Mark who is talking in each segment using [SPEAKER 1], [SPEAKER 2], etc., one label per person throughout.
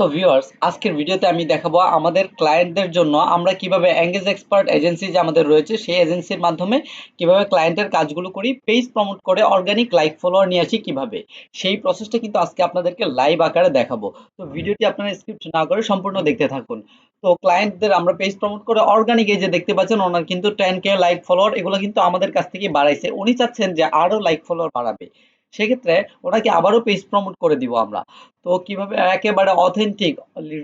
[SPEAKER 1] তো ভিউয়ার্স, আজকের ভিডিওতে আমি দেখাবো আমাদের ক্লায়েন্টদের জন্য আমরা কিভাবে এঙ্গেজ এক্সপার্ট এজেন্সি যে আমাদের রয়েছে সেই এজেন্সির মাধ্যমে কিভাবে ক্লায়েন্টের কাজগুলো করি, পেজ প্রমোট করে অর্গানিক লাইক ফলোয়ার নিয়ে আসি কিভাবে, সেই প্রসেসটা কিন্তু আজকে আপনাদেরকে লাইভ আকারে দেখাবো। তো ভিডিওটি আপনারা স্কিপ না করে সম্পূর্ণ দেখতে থাকুন। তো ক্লায়েন্টদের আমরা পেজ প্রমোট করে অর্গানিক, এই যে দেখতে পাচ্ছেন ওনার কিন্তু 10K লাইক ফলোয়ার, এগুলো কিন্তু আমাদের কাছ থেকে বাড়াইছে। উনি চাচ্ছেন যে আরো লাইক ফলোয়ার বাড়াবে, সেক্ষেত্রে ওনাকে আবারও পেজ প্রমোট করে দিব আমরা। তো কিভাবে একেবারে অথেন্টিক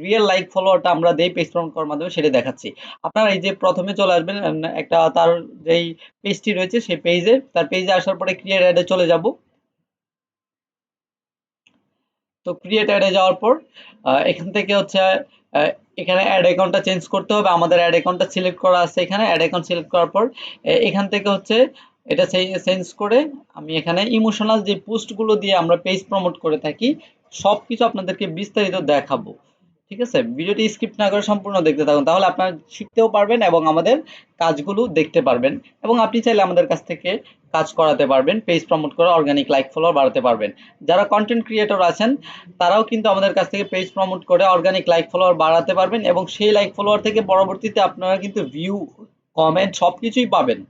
[SPEAKER 1] রিয়েল লাইক ফলোয়ারটা আমরা দেই পেজ প্রমোট করার মাধ্যমে সেটা দেখাচ্ছি। আপনারা এই যে প্রথমে চলে আসবেন, একটা তার যেই পেজটি রয়েছে সেই পেজে, তার পেজে আসার পরে ক্রিয়েট অ্যাডে চলে যাব। তো ক্রিয়েট অ্যাডে যাওয়ার পর এখান থেকে হচ্ছে এখানে অ্যাড অ্যাকাউন্টটা চেঞ্জ করতে হবে। আমাদের অ্যাড অ্যাকাউন্টটা সিলেক্ট করা আছে, এখানে অ্যাড অ্যাকাউন্ট সিলেক্ট করার পর এখান থেকে হচ্ছে এটা চেঞ্জ করে আমি এখানে ইমোশনাল যে পোস্টগুলো দিয়ে আমরা পেজ প্রমোট করে থাকি সবকিছু আপনাদেরকে বিস্তারিত দেখাবো। ঠিক আছে, ভিডিওটি স্কিপ না করে সম্পূর্ণ দেখতে থাকুন, তাহলে আপনারা শিখতেও পারবেন এবং আমাদের কাজগুলো দেখতে পারবেন। এবং আপনি চাইলে আমাদের কাছ থেকে কাজ করাতে পারবেন, পেজ প্রমোট করে অর্গানিক লাইক ফলোয়ার বাড়াতে পারবেন। যারা কন্টেন্ট ক্রিয়েটর আছেন তারাও কিন্তু আমাদের কাছ থেকে পেজ প্রমোট করে অর্গানিক লাইক ফলোয়ার বাড়াতে পারবেন, এবং সেই লাইক ফলোয়ার থেকে পরবর্তীতে আপনারা কিন্তু ভিউ, কমেন্ট সবকিছুই পাবেন।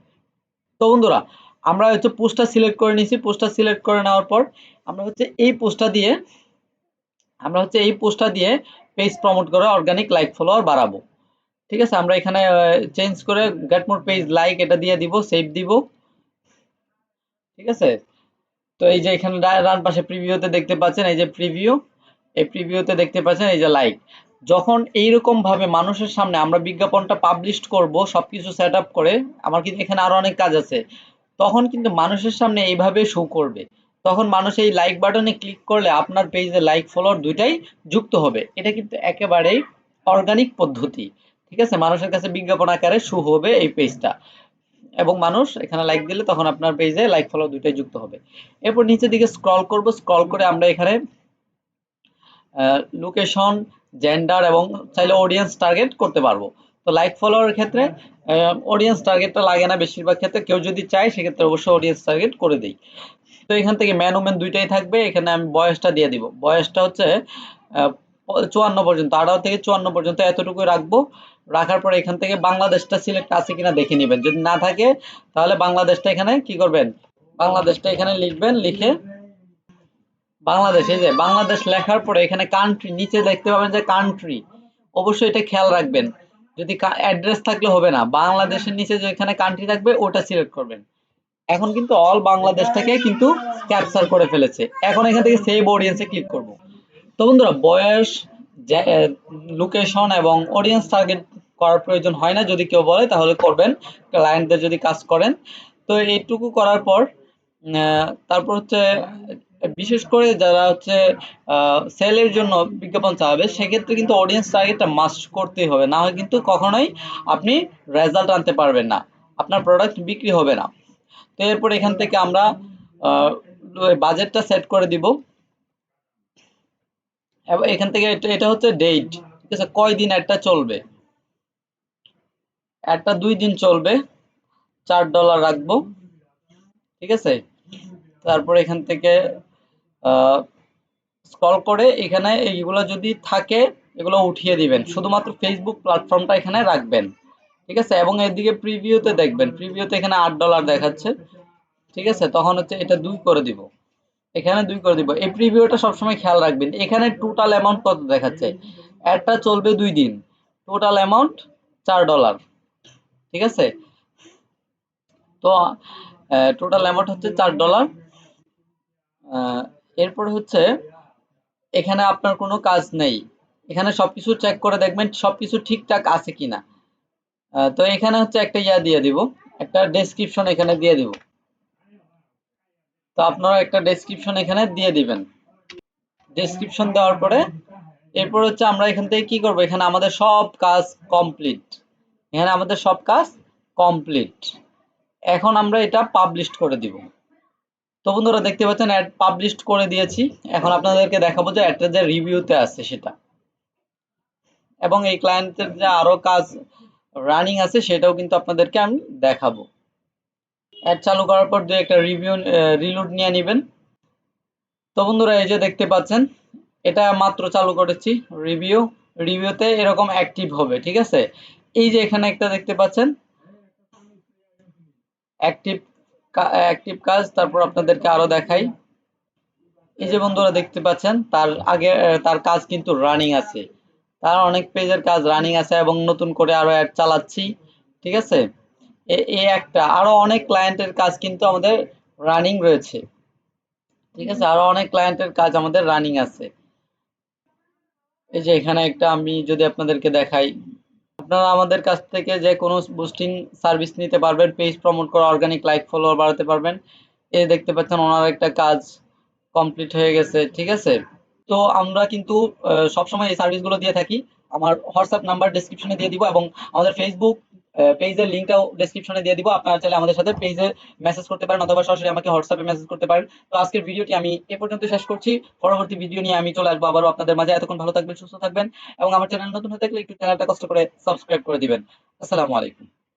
[SPEAKER 1] তো বন্ধুরা, আমরা হচ্ছে পোস্টটা সিলেক্ট করে নিয়েছি। পোস্টটা সিলেক্ট করে নেওয়ার পর আমরা হচ্ছে এই পোস্টটা দিয়ে পেজ প্রমোট করে অর্গানিক লাইক ফলোয়ার বাড়াবো। ঠিক আছে, আমরা এখানে চেঞ্জ করে গেট মোর পেজ লাইক এটা দিয়ে দিব, সেভ দিব। ঠিক আছে, তো এই যে এখানে ডান পাশে প্রিভিউতে দেখতে পাচ্ছেন, এই যে প্রিভিউ, এই প্রিভিউতে দেখতে পাচ্ছেন এই যে লাইক। যখন এইরকম ভাবে মানুষের সামনে আমরা বিজ্ঞাপনটা পাবলিশ করব সবকিছু সেট আপ করে, আমার কিন্তু এখানে আরো অনেক কাজ আছে, তখন কিন্তু মানুষের সামনে এইভাবে শো করবে। তখন মানুষ এই লাইক বাটনে ক্লিক করলে আপনার পেজে লাইক ফলোয়ার দুইটাই যুক্ত হবে। এটা কিন্তু একেবারেই অর্গানিক পদ্ধতি। ঠিক আছে, মানুষের কাছে বিজ্ঞাপন আকারে শো হবে এই পেজটা, এবং মানুষ এখানে লাইক দিলে তখন আপনার পেজে লাইক ফলো দুইটাই যুক্ত হবে। এরপর নিচের দিকে স্ক্রল করব, স্ক্রল করে আমরা এখানে লোকেশন, জেন্ডার এবং চাইলে অডিয়েন্স টার্গেট করতে পারবো। তো লাইক ফলোয়ারের ক্ষেত্রে অডিয়েন্স টার্গেটটা লাগে না বেশিরভাগ ক্ষেত্রে, কেউ যদি চায় সেক্ষেত্রে অবশ্যই অডিয়েন্স টার্গেট করে দিই। তো এখান থেকে ম্যান ওমেন দুইটাই থাকবে। এখানে আমি বয়সটা দিয়ে দিব, বয়সটা হচ্ছে 54 পর্যন্ত, 18 থেকে 54 পর্যন্ত এতটুকু রাখবো। রাখার পরে এখান থেকে বাংলাদেশটা সিলেক্ট আছে কিনা দেখে নেবেন, যদি না থাকে তাহলে বাংলাদেশটা এখানে কি করবেন, বাংলাদেশটা এখানে লিখবেন। লিখে বাংলাদেশ, এই যে বাংলাদেশ লেখার পরে এখানে কান্ট্রি নিচে দেখতে পাবেন যে কান্ট্রি, অবশ্যই এটা খেয়াল রাখবেন। যদি অ্যাড্রেস থাকলে হবে না, বাংলাদেশের নিচে যে এখানে কান্ট্রি থাকবে ওটা সিলেক্ট করবেন। এখন কিন্তু অল বাংলাদেশটাকে কিন্তু ক্যাপচার করে ফেলেছে। এখন এখান থেকে সেভ অডিয়েন্সে ক্লিক করব। তো বন্ধুরা, বয়স, লোকেশন এবং অডিয়েন্স টার্গেট করার প্রয়োজন হয় না, যদি কেউ বলে তাহলে করবেন, ক্লায়েন্টদের যদি কাজ করেন। তো এইটুকু করার পর তারপর হচ্ছে বিশেষ করে যারা হচ্ছে সেলের জন্য বিজ্ঞাপন চালাবে সেক্ষেত্রে কিন্তু অডিয়েন্স টার্গেটটা মাস্ট করতেই হবে, না হয় কিন্তু কখনোই আপনি রেজাল্ট আনতে পারবেন না, আপনার প্রোডাক্ট বিক্রি হবে না। তো এরপর এখান থেকে আমরা বাজেটটা সেট করে দিব, এবং এখান থেকে এটা হচ্ছে ডেট। ঠিক আছে, কয়দিন একটা চলবে, একটা 2 দিন চলবে, $4 রাখবো। ঠিক আছে, তারপর এখান থেকে স্ক্রল করে এখানে এইগুলো যদি থাকে এগুলো উঠিয়ে দিবেন, শুধুমাত্র ফেসবুক প্ল্যাটফর্মটা এখানে রাখবেন। ঠিক আছে, এবং এদিকে প্রিভিউতে দেখবেন, প্রিভিউতে এখানে $8 দেখাচ্ছে। ঠিক আছে, তখন হচ্ছে এটা 2 করে দিব, এখানে 2 করে দিব। এই প্রিভিউটা সবসময় খেয়াল রাখবেন, এখানে টোটাল অ্যামাউন্ট কত দেখাচ্ছে, অ্যাডটা চলবে 2 দিন, টোটাল অ্যামাউন্ট $4। ঠিক আছে, তো টোটাল অ্যামাউন্ট হচ্ছে $4। এরপরে হচ্ছে এখানে আপনার কোনো কাজ নেই, এখানে সবকিছু চেক করে দেখবেন সবকিছু ঠিকঠাক আছে কিনা। তো এখানে হচ্ছে একটা ইয়া দিয়ে দিব, একটা ডেসক্রিপশন এখানে দিয়ে দিব। তো আপনারা একটা ডেসক্রিপশন এখানে দিয়ে দিবেন। ডেসক্রিপশন দেওয়ার পরে এরপর হচ্ছে আমরা এখান থেকে কি করব, এখানে আমাদের সব কাজ কমপ্লিট, এখানে আমাদের সব কাজ কমপ্লিট। এখন আমরা এটা পাবলিশ করে দিব। তো বন্ধুরা দেখতে পাচ্ছেন অ্যাড পাবলিশ করে দিয়েছি। এখন আপনাদেরকে দেখাবো যে অ্যাডটা যে রিভিউতে আছে সেটা, এবং এই ক্লায়েন্টের যে আরো কাজ রানিং আছে সেটাও কিন্তু আপনাদেরকে আমি দেখাবো। অ্যাড চালু করার পর একটা রিভিউ রিলোড নিয়ে নেবেন। তো বন্ধুরা এই যে দেখতে পাচ্ছেন এটা মাত্র চালু করেছি। রিভিউ, রিভিউতে এরকম অ্যাক্টিভ হবে, ঠিক আছে। এই যে এখানে একটা দেখতে পাচ্ছেন অ্যাক্টিভ, অ্যাক্টিভ কাজ। তারপর আপনাদেরকে আরো দেখাই। এই যে বন্ধুরা দেখতে পাচ্ছেন তার আগে তার কাজ কিন্তু রানিং আছে, তার অনেক পেজের কাজ রানিং আছে এবং নতুন করে আরো অ্যাড চালাচ্ছি, ঠিক আছে। এই একটা আরো অনেক ক্লায়েন্টের কাজ কিন্তু আমাদের রানিং রয়েছে, ঠিক আছে, আরো অনেক ক্লায়েন্টের কাজ আমাদের রানিং আছে। এই যে এখানে একটা আমি যদি আপনাদেরকে দেখাই, আপনারা আমাদের কাছ থেকে যে কোনো বুস্টিং সার্ভিস নিতে পারবেন, পেজ প্রমোট করে অর্গানিক লাইক ফলোয়ার বাড়াতে পারবেন। এই দেখতে পাচ্ছেন ওনার একটা কাজ কমপ্লিট হয়ে গেছে, ঠিক আছে। তো আমরা কিন্তু সবসময় এই সার্ভিসগুলো দিয়ে থাকি। আমার হোয়াটসঅ্যাপ নাম্বার ডেসক্রিপশনে দিয়ে দিব এবং আমাদের ফেসবুক পেজের লিঙ্কটাও ডেসক্রিপশনে দিয়ে দিব। আপনারা চাইলে আমাদের সাথে পেজে মেসেজ করতে পারেন অথবা সরাসরি আমাকে হোয়াটসঅ্যাপে মেসেজ করতে পারেন। তো আজকের ভিডিওটি আমি এ পর্যন্ত শেষ করছি। পরবর্তী ভিডিও নিয়ে আমি চলে আসবো আবারও আপনাদের মাঝে। এতক্ষণ ভালো থাকবেন, সুস্থ থাকবেন এবং আমার চ্যানেল নতুন হয়ে থাকলে একটু চ্যানেলটা কষ্ট করে সাবস্ক্রাইব করে দিবেন। আসসালামু আলাইকুম।